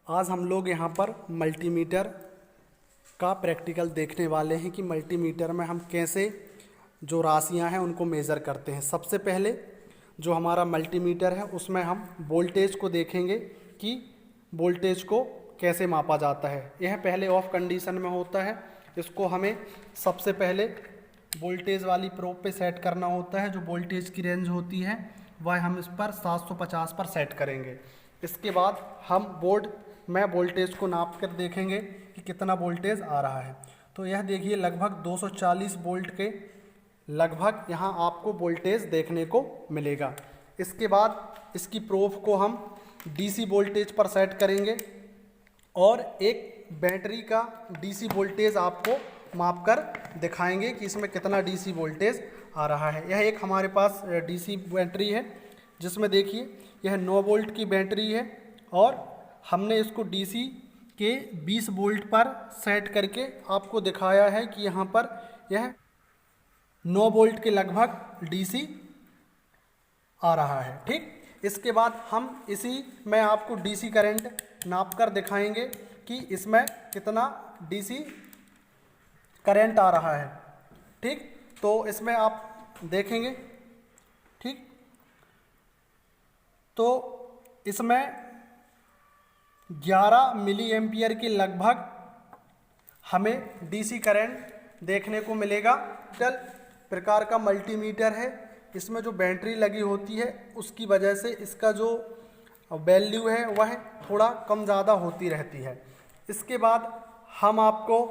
आज हम लोग यहाँ पर मल्टीमीटर का प्रैक्टिकल देखने वाले हैं कि मल्टीमीटर में हम कैसे जो राशियाँ हैं उनको मेज़र करते हैं। सबसे पहले जो हमारा मल्टीमीटर है उसमें हम वोल्टेज को देखेंगे कि वोल्टेज को कैसे मापा जाता है। यह पहले ऑफ कंडीशन में होता है। इसको हमें सबसे पहले वोल्टेज वाली प्रोब पे सेट करना होता है। जो वोल्टेज की रेंज होती है वह हम इस पर 750 पर सेट करेंगे। इसके बाद हम बोर्ड में वोल्टेज को नाप कर देखेंगे कि कितना वोल्टेज आ रहा है। तो यह देखिए लगभग 240 वोल्ट के लगभग यहाँ आपको वोल्टेज देखने को मिलेगा। इसके बाद इसकी प्रोब को हम डीसी वोल्टेज पर सेट करेंगे और एक बैटरी का डीसी वोल्टेज आपको माप कर दिखाएंगे कि इसमें कितना डीसी वोल्टेज आ रहा है। यह एक हमारे पास डीसी बैटरी है जिसमें देखिए यह 9 वोल्ट की बैटरी है और हमने इसको डीसी के 20 वोल्ट पर सेट करके आपको दिखाया है कि यहाँ पर यह 9 वोल्ट के लगभग डीसी आ रहा है। ठीक, इसके बाद हम इसी में आपको डीसी करंट नाप कर दिखाएंगे कि इसमें कितना डीसी करंट आ रहा है। ठीक, तो इसमें आप देखेंगे। ठीक, तो इसमें 11 मिली एम्पियर के लगभग हमें डीसी करंट देखने को मिलेगा। डिजिटल प्रकार का मल्टीमीटर है। इसमें जो बैटरी लगी होती है उसकी वजह से इसका जो वैल्यू है वह थोड़ा कम ज़्यादा होती रहती है। इसके बाद हम आपको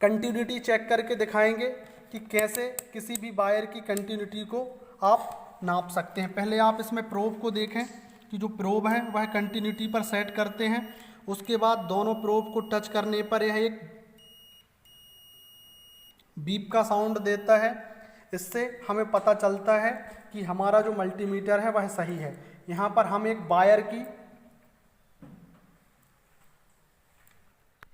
कंटिन्यूटी चेक करके दिखाएंगे कि कैसे किसी भी वायर की कंटिन्यूटी को आप नाप सकते हैं। पहले आप इसमें प्रोब को देखें कि जो प्रोब है वह कंटिन्यूटी पर सेट करते हैं। उसके बाद दोनों प्रोब को टच करने पर यह एक बीप का साउंड देता है। इससे हमें पता चलता है कि हमारा जो मल्टीमीटर है वह सही है। यहाँ पर हम एक वायर की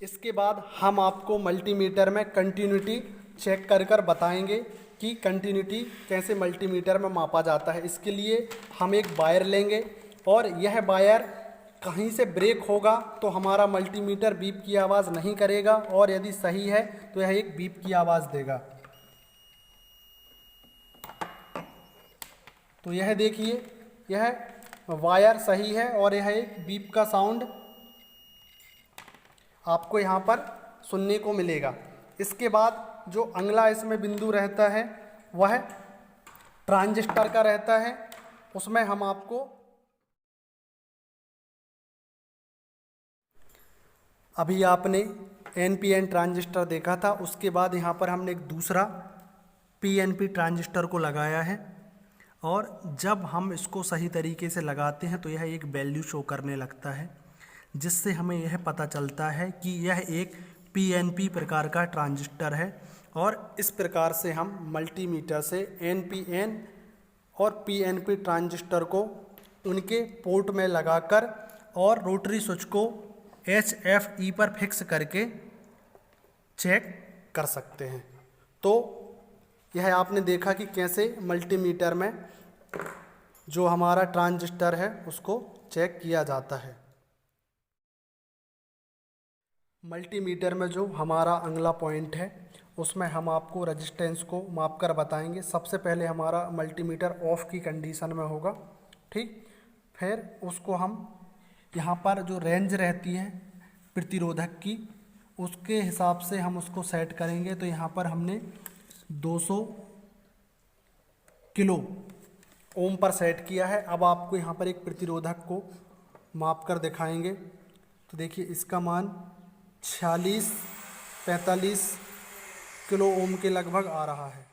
इसके बाद हम आपको मल्टीमीटर में कंटिन्यूटी चेक कर बताएंगे कि कंटिन्यूटी कैसे मल्टीमीटर में मापा जाता है। इसके लिए हम एक वायर लेंगे और यह वायर कहीं से ब्रेक होगा तो हमारा मल्टीमीटर बीप की आवाज़ नहीं करेगा और यदि सही है तो यह एक बीप की आवाज़ देगा। तो यह देखिए यह वायर सही है और यह एक बीप का साउंड आपको यहाँ पर सुनने को मिलेगा। इसके बाद जो अगला इसमें बिंदु रहता है वह ट्रांजिस्टर का रहता है। उसमें हम आपको अभी आपने एनपीएन ट्रांजिस्टर देखा था, उसके बाद यहाँ पर हमने एक दूसरा पीएनपी ट्रांजिस्टर को लगाया है और जब हम इसको सही तरीके से लगाते हैं तो यह एक वैल्यू शो करने लगता है, जिससे हमें यह पता चलता है कि यह एक पीएनपी प्रकार का ट्रांजिस्टर है। और इस प्रकार से हम मल्टीमीटर से एनपीएन और पीएनपी ट्रांजिस्टर को उनके पोर्ट में लगाकर और रोटरी स्विच को HFE पर फिक्स करके चेक कर सकते हैं। तो यह आपने देखा कि कैसे मल्टीमीटर में जो हमारा ट्रांजिस्टर है उसको चेक किया जाता है। मल्टीमीटर में जो हमारा अगला पॉइंट है उसमें हम आपको रेजिस्टेंस को माप कर बताएंगे। सबसे पहले हमारा मल्टीमीटर ऑफ की कंडीशन में होगा। ठीक, फिर उसको हम यहाँ पर जो रेंज रहती है प्रतिरोधक की उसके हिसाब से हम उसको सेट करेंगे। तो यहाँ पर हमने 200 किलो ओम पर सेट किया है। अब आपको यहाँ पर एक प्रतिरोधक को माप कर दिखाएंगे। तो देखिए इसका मान 46-45 किलो ओम के लगभग आ रहा है।